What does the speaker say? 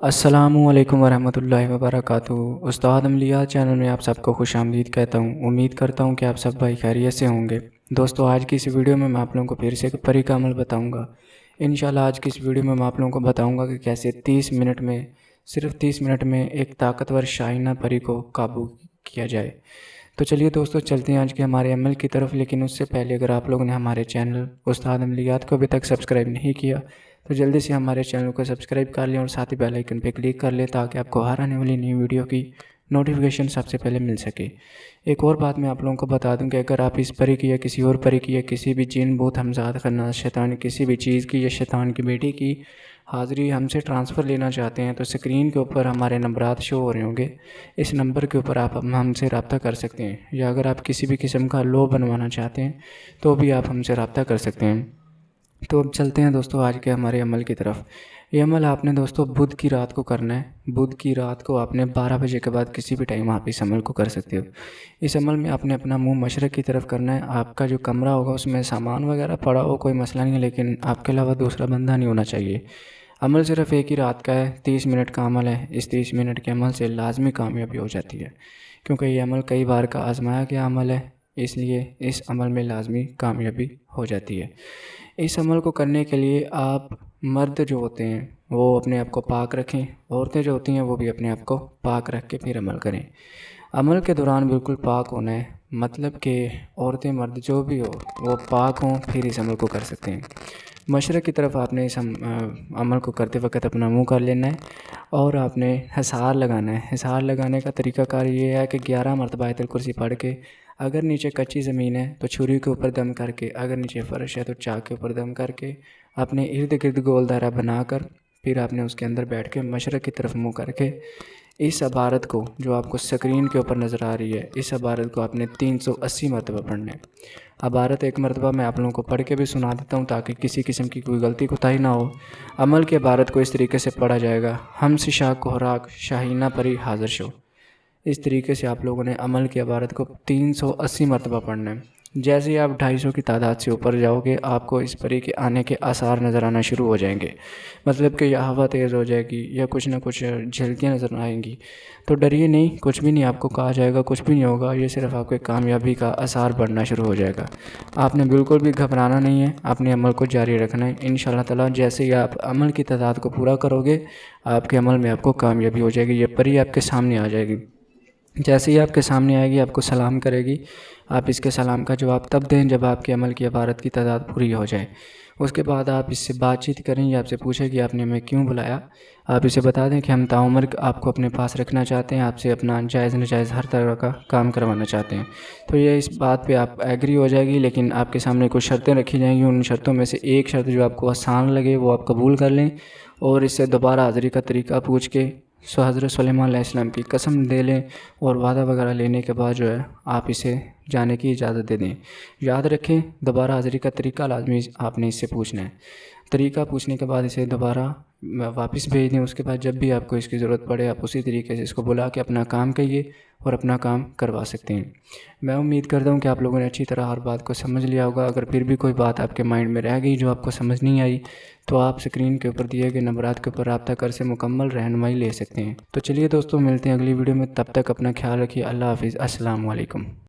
अस्सलामुअलैकुम वरहमतुल्लाहि वबरकातुहू। उस्ताद अमलिया चैनल में आप सबको खुश आमदीद कहता हूँ। उम्मीद करता हूँ कि आप सब भाई खैरियत से होंगे। दोस्तों, आज की इस वीडियो में मैं आप लोगों को फिर से एक परी का अमल बताऊँगा। इंशाल्लाह आज की इस वीडियो में मैं आप लोगों को बताऊँगा कि कैसे 30 मिनट में, सिर्फ 30 मिनट में एक ताकतवर शाइना परी को काबू किया जाए। तो चलिए दोस्तों, चलते हैं आज के हमारे अमल की तरफ। लेकिन उससे पहले अगर आप लोगों ने हमारे चैनल उस्ताद अमलियात को अभी तक सब्सक्राइब नहीं किया तो जल्दी से हमारे चैनल को सब्सक्राइब कर लें और साथ ही बेल आइकन पर क्लिक कर लें ताकि आपको हर आने वाली नई वीडियो की नोटिफिकेशन सबसे पहले मिल सके। एक और बात मैं आप लोगों को बता दूं कि अगर आप इस परी की या किसी और परी की या किसी भी जिन भूत हमजाद खन्नास शैतान किसी भी चीज़ की या शैतान की बेटी की हाज़िरी हमसे ट्रांसफ़र लेना चाहते हैं तो स्क्रीन के ऊपर हमारे नंबरात शो हो रहे होंगे। इस नंबर के ऊपर आप हमसे रब्ता कर सकते हैं, या अगर आप किसी भी किस्म का लो बनवाना चाहते हैं तो भी आप हमसे रब्ता कर सकते हैं। तो अब चलते हैं दोस्तों आज के हमारे अमल की तरफ। ये अमल आपने दोस्तों बुध की रात को करना है। बुध की रात को आपने 12 बजे के बाद किसी भी टाइम आप इस अमल को कर सकते हो। इस अमल में आपने अपना मुंह मशरक़ की तरफ करना है। आपका जो कमरा होगा उसमें सामान वगैरह पड़ा हो कोई मसला नहीं है, लेकिन आपके अलावा दूसरा बंदा नहीं होना चाहिए। अमल सिर्फ एक ही रात का है, 30 मिनट का अमल है। इस 30 मिनट के अमल से लाजमी कामयाबी हो जाती है, क्योंकि ये अमल कई बार का आजमाया गया अमल है, इसलिए इस अमल में लाजमी कामयाबी हो जाती है। इस अमल को करने के लिए आप मर्द जो होते हैं वो अपने आप को पाक रखें, औरतें जो होती हैं वो भी अपने आप को पाक रख के फिर अमल करें। अमल के दौरान बिल्कुल पाक होना है, मतलब कि औरतें मर्द जो भी हो वो पाक हों फिर इस अमल को कर सकते हैं। मशरक़ की तरफ आपने इस अमल को करते वक्त अपना मुंह कर लेना है और आपने हिसार लगाना है। हिसार लगाने का तरीक़ाकार ये है कि 11 मरतबा आयतुल कुर्सी पढ़ के, अगर नीचे कच्ची ज़मीन है तो छुरी के ऊपर दम करके, अगर नीचे फ़र्श है तो चाक के ऊपर दम करके अपने इर्द गिर्द गोल दायरा बनाकर फिर आपने उसके अंदर बैठ के मशरक़ की तरफ मुँह करके इस इबारत को, जो आपको स्क्रीन के ऊपर नज़र आ रही है, इस इबारत को आपने 380 मरतबा पढ़ना है। इबारत एक मरतबा मैं आप लोगों को पढ़ के भी सुना देता हूँ ताकि किसी किस्म की कोई गलती कोताही ना हो। अमल के इबारत को इस तरीके से पढ़ा जाएगा: हम सिशा कोहराक शाहीना परी हाज़िर शो। इस तरीके से आप लोगों ने अमल की इबारत को 380 मरतबा पढ़ना है। जैसे ही आप 250 की तादाद से ऊपर जाओगे आपको इस परी के आने के आसार नज़र आना शुरू हो जाएंगे, मतलब कि या हवा तेज़ हो जाएगी या कुछ ना कुछ झलकियाँ नज़र आएंगी। तो डरिए नहीं, कुछ भी नहीं आपको कहा जाएगा, कुछ भी नहीं होगा। ये सिर्फ आपके कामयाबी का आसार बढ़ना शुरू हो जाएगा। आपने बिल्कुल भी घबराना नहीं है, आपने अमल को जारी रखना है। इंशाअल्लाह ताला जैसे ही आप अमल की तादाद को पूरा करोगे आपके अमल में आपको कामयाबी हो जाएगी। ये परी आपके सामने आ जाएगी। जैसे ही आपके सामने आएगी आपको सलाम करेगी। आप इसके सलाम का जवाब तब दें जब आपके अमल की इबारत की तादाद पूरी हो जाए। उसके बाद आप इससे बातचीत करें, या आपसे पूछे कि आपने हमें क्यों बुलाया। आप इसे बता दें कि हम ताउम्र आपको अपने पास रखना चाहते हैं, आपसे अपना जायज़ नाजायज़ हर तरह का काम करवाना चाहते हैं। तो ये इस बात पे आप एग्री हो जाएगी, लेकिन आपके सामने कुछ शर्तें रखी जाएंगी। उन शर्तों में से एक शर्त जो आपको आसान लगे वो आप कबूल कर लें और इससे दोबारा हाज़िरी का तरीका पूछ के हज़रत सुलेमान अलैहिस्सलाम की कसम दे लें और वादा वगैरह लेने के बाद जो है आप इसे जाने की इजाज़त दे दें। याद रखें, दोबारा हाज़िरी का तरीका लाजमी आपने इससे पूछना है। तरीका पूछने के बाद इसे दोबारा वापस भेज दें। उसके बाद जब भी आपको इसकी ज़रूरत पड़े आप उसी तरीके से इसको बुला के अपना काम कहिए और अपना काम करवा सकते हैं। मैं उम्मीद करता हूँ कि आप लोगों ने अच्छी तरह हर बात को समझ लिया होगा। अगर फिर भी कोई बात आपके माइंड में रह गई जो आपको समझ नहीं आई तो आप स्क्रीन के ऊपर दिए गए नंबरात के ऊपर रब्ता कर से मुकम्मल रहनुमाई ले सकते हैं। तो चलिए दोस्तों, मिलते हैं अगली वीडियो में। तब तक अपना ख्याल रखिए। अल्लाह हाफ़िज़। अस्सलाम वालेकुम।